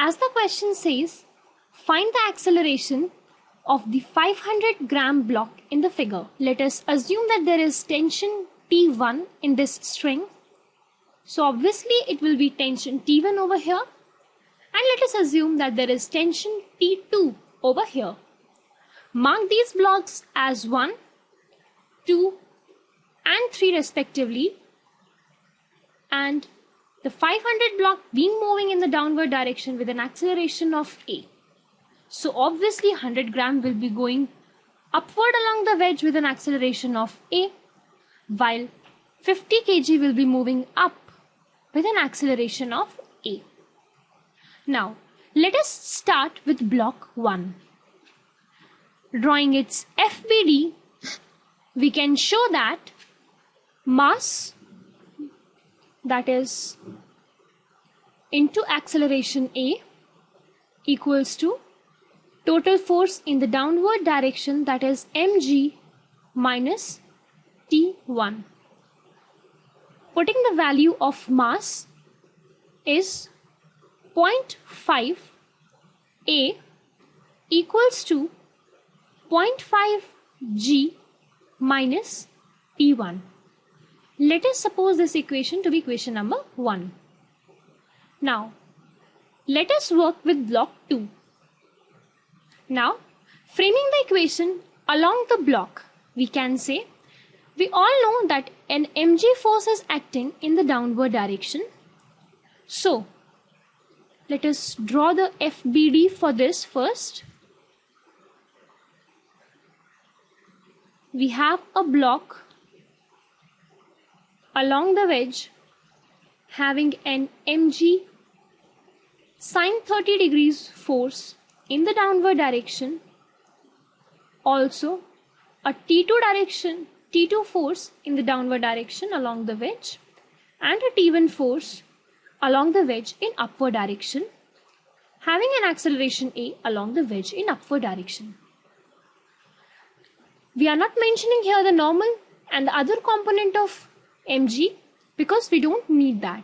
As the question says, find the acceleration of the 500-gram block in the figure. Let us assume that there is tension T1 in this string. So obviously it will be tension T1 over here. And let us assume that there is tension T2 over here. Mark these blocks as 1, 2 and 3 respectively. And the 500 block being moving in the downward direction with an acceleration of A. So obviously 100 gram will be going upward along the wedge with an acceleration of A, while 50 kg will be moving up with an acceleration of A. Now let us start with block 1. Drawing its FBD, we can show that mass, that is into acceleration A, equals to total force in the downward direction, that is mg minus T1. Putting the value of mass is 0.5 A equals to 0.5 g minus T1. Let us suppose this equation to be equation number 1. Now, let us work with block 2. Now, framing the equation along the block, we can say, we all know that an mg force is acting in the downward direction. So, let us draw the FBD for this first. We have a block along the wedge having an mg sine 30 degrees force in the downward direction, also a T2 force in the downward direction along the wedge, and a T1 force along the wedge in upward direction, having an acceleration A along the wedge in upward direction. We are not mentioning here the normal and the other component of mg because we don't need that.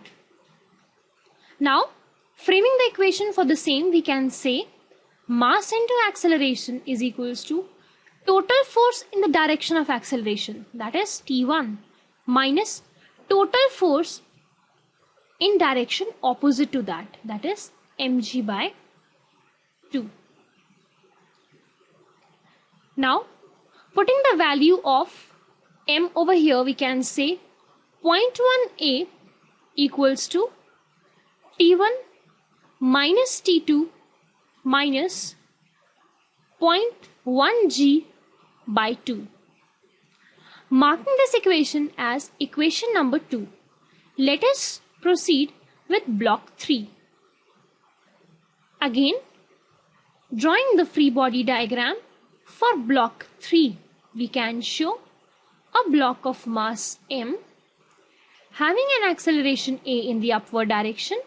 Now, framing the equation for the same, we can say mass into acceleration is equals to total force in the direction of acceleration, that is T1, minus total force in direction opposite to that, that is mg by 2. Now, putting the value of m over here, we can say 0.1a equals to T1 minus T2 minus 0.1g by 2. Marking this equation as equation number 2, let us proceed with block 3. Again, drawing the free body diagram for block 3, we can show a block of mass m having an acceleration A in the upward direction,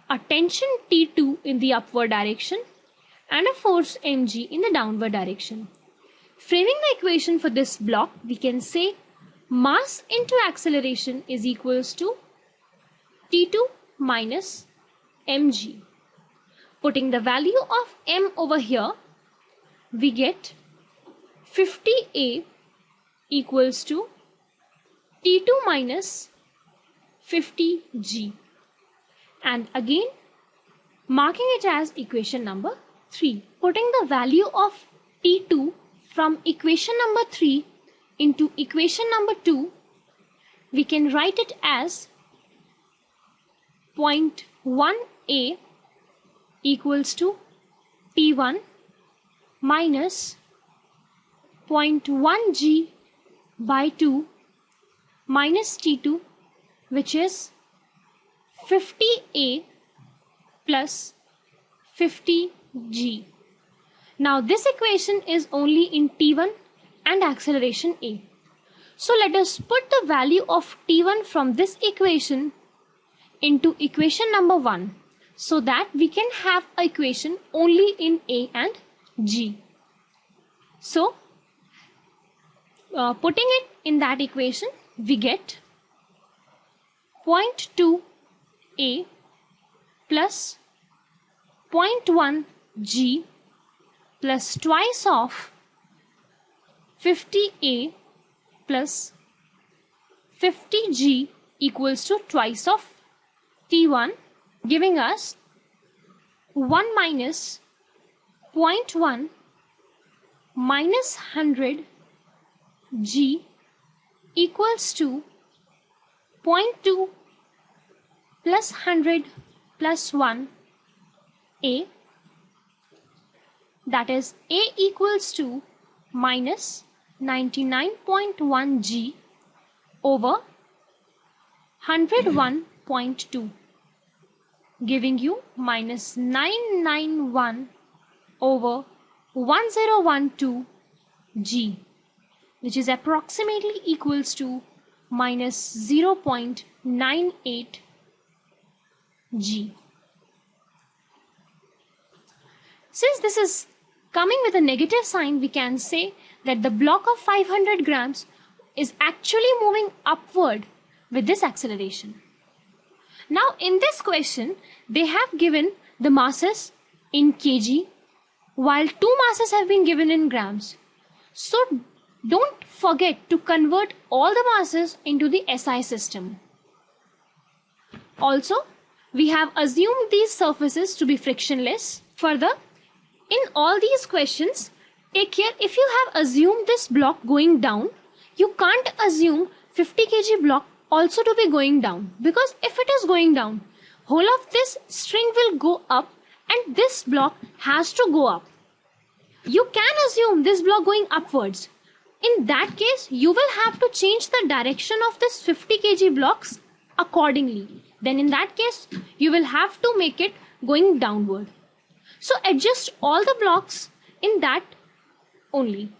a tension T2 in the upward direction, and a force mg in the downward direction. Framing the equation for this block, we can say mass into acceleration is equals to T2 minus mg. Putting the value of m over here, we get 50a equals to T2 minus 50g. And again, marking it as equation number 3. Putting the value of T2 from equation number 3 into equation number 2, we can write it as 0.1a equals to T1 minus 0.1g by 2 minus T2, which is 50a plus 50g. Now this equation is only in T1 and acceleration A. So let us put the value of T1 from this equation into equation number 1 so that we can have an equation only in A and G. So putting it in that equation, we get 0.2a plus 0.1 g plus twice of 50a plus 50g equals to twice of T1, giving us 1 minus 0.1 minus 100 g equals to 0.2 plus 100 plus 1 a, that is a equals to minus 99.1 g over 101.2, giving you minus 991 over 1012 g, which is approximately equals to minus 0.98 g. Since this is coming with a negative sign, we can say that the block of 500 grams is actually moving upward with this acceleration. Now in this question, they have given the masses in kg, while two masses have been given in grams. So don't forget to convert all the masses into the SI system. Also, we have assumed these surfaces to be frictionless. Further, in all these questions, take care, if you have assumed this block going down, you can't assume 50 kg block also to be going down, because if it is going down, whole of this string will go up and this block has to go up. You can assume this block going upwards. In that case, you will have to change the direction of this 50 kg blocks accordingly. Then in that case, you will have to make it going downward. So adjust all the blocks in that only.